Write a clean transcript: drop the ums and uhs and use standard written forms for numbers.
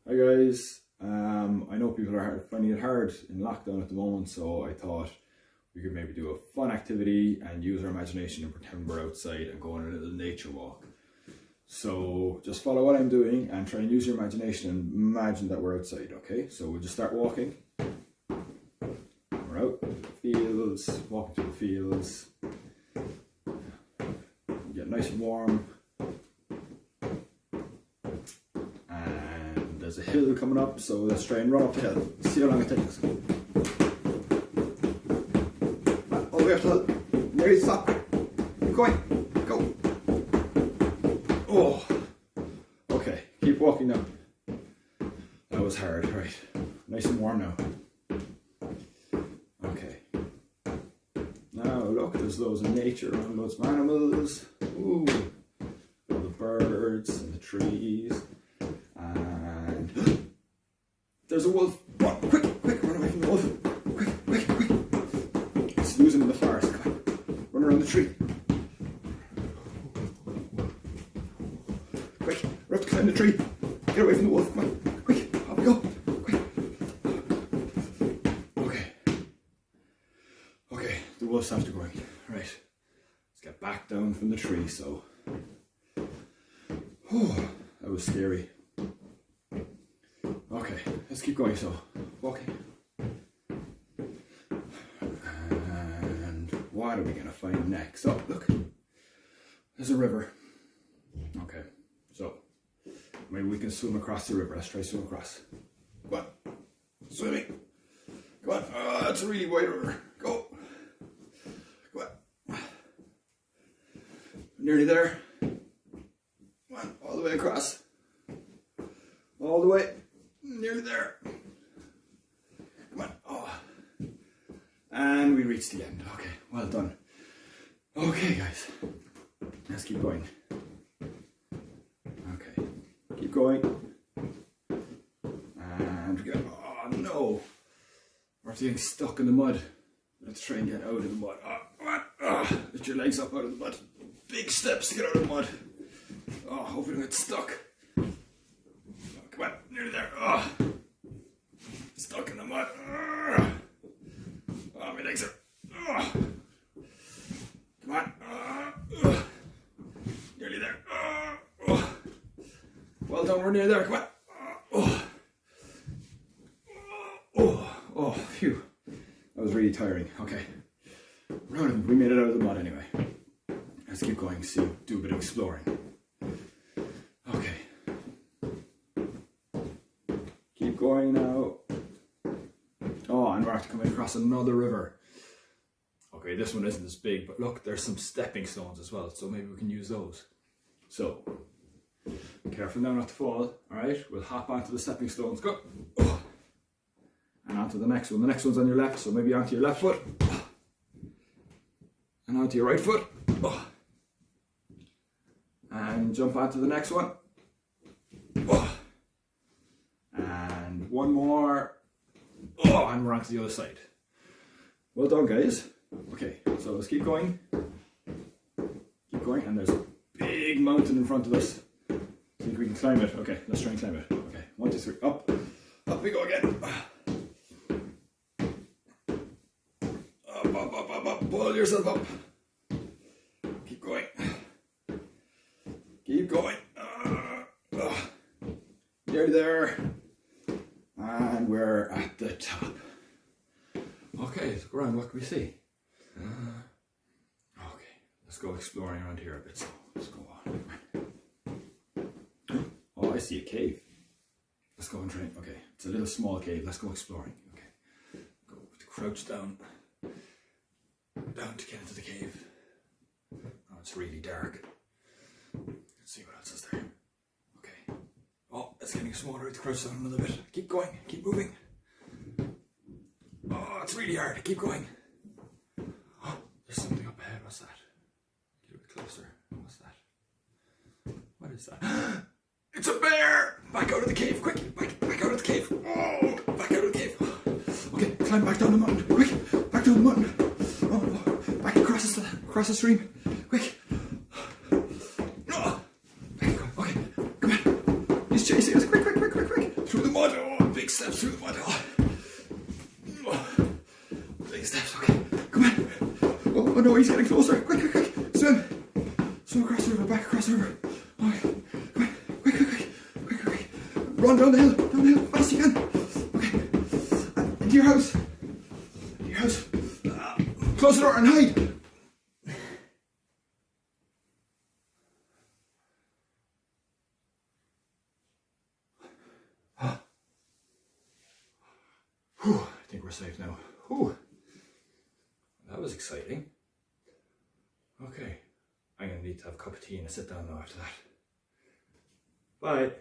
Hi guys, I know people are finding it hard in lockdown at the moment, so I thought we could maybe do a fun activity and use our imagination and pretend we're outside and go on a little nature walk. So just follow what I'm doing and try and use your imagination and imagine that we're outside, okay? So we'll just start walking. We're out in the fields, walking through the fields. Get nice and warm. And there's a hill coming up, so let's try and run up the hill. See how long it takes us. All the way up the hill. Nearly stop. Keep going. Go. Oh. Okay, keep walking now. That was hard, right. Nice and warm now. Okay. Now look, there's loads of nature around, loads of animals. Ooh. All the birds and the trees. And there's a wolf. Run, quick, run away from the wolf. Quick. It's losing in the forest. Come on. Run around the tree. Quick, we have to climb the tree. Get away from the wolf. Come on. Quick, up we go. Quick. Okay, the wolf's after going. Right. Let's get back down from the tree, so. That was scary. Okay, let's keep going, so walking. And what are we gonna find next? Oh, look, there's a river. Okay, so maybe we can swim across the river. Let's try swim across. Come on, swimming. Come on, oh, it's a really wide river. Go. Come on. Nearly there. Come on, all the way across. All the way. Nearly there. Come on. Oh. And we reached the end. Okay, well done. Okay, guys. Let's keep going. Okay. Keep going. And we go. Oh no. We're getting stuck in the mud. Let's try and get out of the mud. Oh, come on. Oh, lift your legs up out of the mud. Big steps to get out of the mud. Oh, hope we don't get stuck. Come on, nearly there. Oh, stuck in the mud. Oh, my legs are. Oh. Come on. Nearly there. Oh. Well done, we're nearly there. Come on. Oh, phew. That was really tiring. Okay. We made it out of the mud anyway. Let's keep going, do a bit of exploring. Okay. Keep going now. Oh, and we're after coming across another river. Okay, this one isn't as big, but look, there's some stepping stones as well, so maybe we can use those. So, careful now not to fall. Alright, we'll hop onto the stepping stones. Go! Oh. And onto the next one. The next one's on your left, so maybe onto your left foot. And onto your right foot. Oh. And jump onto the next one. Oh. And one more. Oh, and we're onto the other side. Well done, guys. Okay, so let's keep going. Keep going, and there's a big mountain in front of us. Think we can climb it? Okay, let's try and climb it. Okay, 1, 2, 3, up. Up we go again. Up. Pull yourself up. Keep going. Keep going. Nearly there. And we're at the top. Okay, so around, what can we see? Okay, let's go exploring around here a bit. So let's go on. Oh, I see a cave. Let's go and try. Okay, it's a little small cave. Let's go exploring. Okay, go crouch down to get into the cave. Oh, it's really dark. Let's see what else is there. Okay. Oh, it's getting smaller. It's crouched down a little bit. Keep going. Keep moving. Oh, it's really hard. Keep going. Oh, there's something up ahead. What's that? Get a bit closer. What's that? What is that? It's a bear! Back out of the cave, quick! Back out of the cave! Oh, back out of the cave! Okay, climb back down the mountain, quick! Back down the mountain! Oh, back across the stream, quick! Oh, okay, come on! He's chasing us, quick! Through Oh no, he's getting closer. Quick, quick, quick. Swim. Swim across the river, back across the river. Oh, quick, quick, quick, quick, quick, quick. Run down the hill, fast you can. Okay. Into your house. Into your house. Close the door and hide. Whew, I think we're safe now. Whew. That was exciting. Okay, I'm going to need to have a cup of tea and a sit down now after that. Bye.